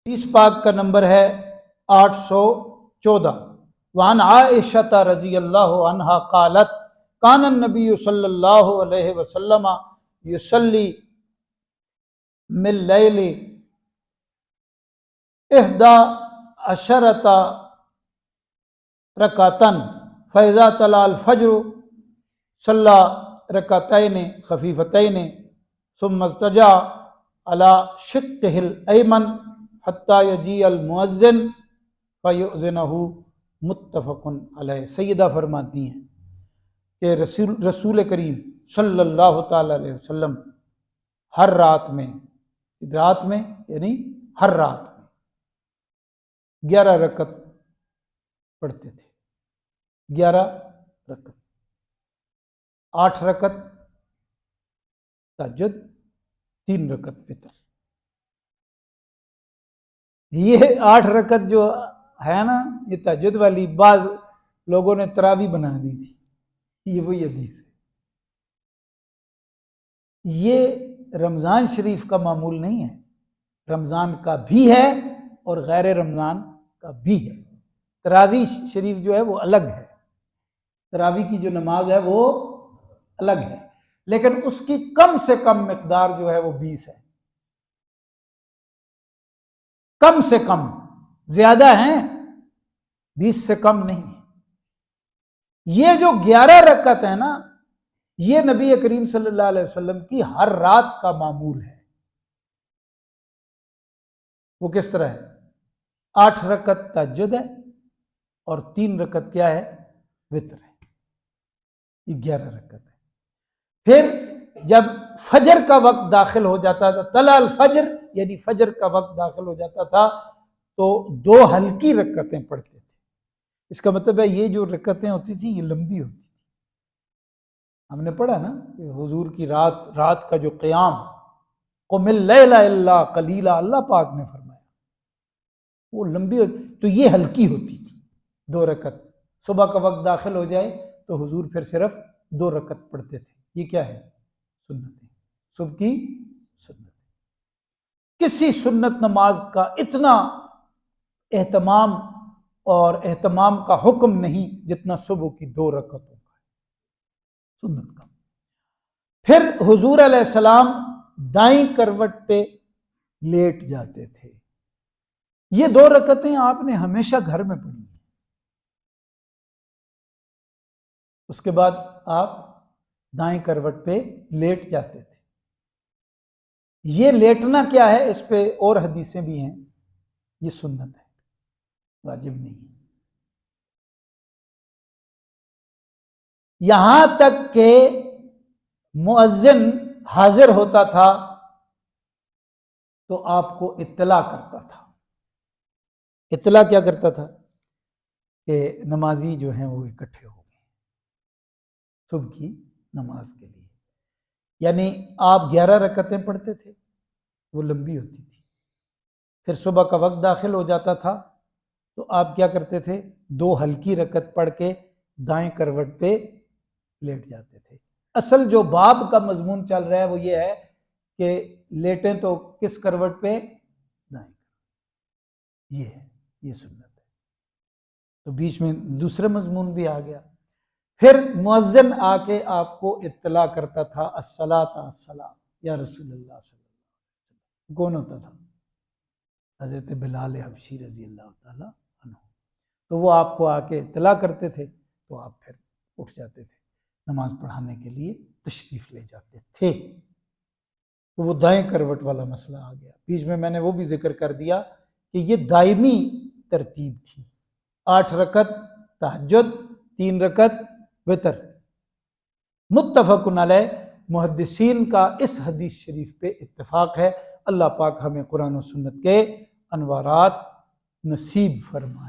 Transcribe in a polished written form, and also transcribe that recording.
اس پاک کا نمبر ہے 814۔ وعن عائشہ رضی اللہ عنہا قالت کان النبی صلی اللہ علیہ وسلم یصلی من اللیل 11 رکعۃ فاذا طلع الفجر صلی رکعتین خفیفتین ثم اضطجع على شقه الایمن حتی یجیء المؤذن فیؤذنہ، متفق علیہ۔ سیدہ فرماتی ہیں کہ رسول کریم صلی اللہ تعالی علیہ وسلم ہر رات میں یعنی ہر رات میں 11 رکعت پڑھتے تھے۔ 11 رکعت، 8 رکعت تہجد، 3 رکعت وتر۔ یہ 8 رکعت جو ہے نا، یہ تہجد والی، بعض لوگوں نے تراویح بنا دی تھی، یہ وہی حدیث ہے۔ یہ رمضان شریف کا معمول نہیں ہے، رمضان کا بھی ہے اور غیر رمضان کا بھی ہے۔ تراویح شریف جو ہے وہ الگ ہے، تراویح کی جو نماز ہے وہ الگ ہے، لیکن اس کی کم سے کم مقدار جو ہے وہ 20 ہے۔ کم سے کم، زیادہ ہیں 20 سے کم نہیں ہے۔ یہ جو 11 رکعت ہے نا، یہ نبی کریم صلی اللہ علیہ وسلم کی ہر رات کا معمول ہے۔ وہ کس طرح ہے؟ 8 رکعت تہجد ہے اور 3 رکعت کیا ہے؟ وتر ہے۔ یہ 11 رکعت ہے۔ پھر جب فجر کا وقت داخل ہو جاتا تھا، طلع الفجر یعنی فجر کا وقت داخل ہو جاتا تھا، تو 2 ہلکی رکعتیں پڑھتے تھے۔ اس کا مطلب ہے یہ جو رکعتیں ہوتی تھیں یہ لمبی ہوتی تھی۔ ہم نے پڑھا نا کہ حضور کی رات کا جو قیام، قم اللیل الا قلیلا، اللہ پاک نے فرمایا وہ لمبی ہوتی، تو یہ ہلکی ہوتی تھی 2 رکعت۔ صبح کا وقت داخل ہو جائے تو حضور پھر صرف 2 رکعت پڑھتے تھے۔ یہ کیا ہے؟ سنت ہے، صبح کی سنت۔ کسی سنت نماز کا اتنا اہتمام اور اہتمام کا حکم نہیں جتنا صبح کی 2 رکعتوں کا ہے، سنت کا۔ پھر حضور علیہ السلام دائیں کروٹ پہ لیٹ جاتے تھے۔ یہ 2 رکعتیں آپ نے ہمیشہ گھر میں پڑھی ہیں۔ اس کے بعد آپ دائیں کروٹ پہ لیٹ جاتے تھے۔ یہ لیٹنا کیا ہے، اس پہ اور حدیثیں بھی ہیں، یہ سنت ہے، واجب نہیں ہے۔ یہاں تک کہ مؤذن حاضر ہوتا تھا تو آپ کو اطلاع کرتا تھا۔ اطلاع کیا کرتا تھا؟ کہ نمازی جو ہیں وہ اکٹھے ہو گئے صبح کی نماز کے لیے۔ یعنی آپ 11 رکعتیں پڑھتے تھے، وہ لمبی ہوتی تھی۔ پھر صبح کا وقت داخل ہو جاتا تھا تو آپ کیا کرتے تھے؟ 2 ہلکی رکعت پڑھ کے دائیں کروٹ پہ لیٹ جاتے تھے۔ اصل جو باب کا مضمون چل رہا ہے وہ یہ ہے کہ لیٹیں تو کس کروٹ پہ؟ دائیں۔ یہ ہے، یہ سنت ہے۔ تو بیچ میں دوسرا مضمون بھی آ گیا۔ پھر مؤذن آ کے آپ کو اطلاع کرتا تھا، الصلاۃ الصلاۃ یا رسول اللہ صلی اللہ علیہ وسلم۔ کون ہوتا تھا؟ حضرت بلال حبشی رضی اللہ تعالی عنہ۔ تو وہ آپ کو آ کے اطلاع کرتے تھے تو آپ پھر اٹھ جاتے تھے، نماز پڑھانے کے لیے تشریف لے جاتے تھے۔ تو وہ دائیں کروٹ والا مسئلہ آ گیا۔ بیچ میں میں نے وہ بھی ذکر کر دیا کہ یہ دائمی ترتیب تھی، 8 رکعت تہجد، 3 رکعت وتر۔ متفق علیہ، محدثین کا اس حدیث شریف پہ اتفاق ہے۔ اللہ پاک ہمیں قرآن و سنت کے انوارات نصیب فرمائے۔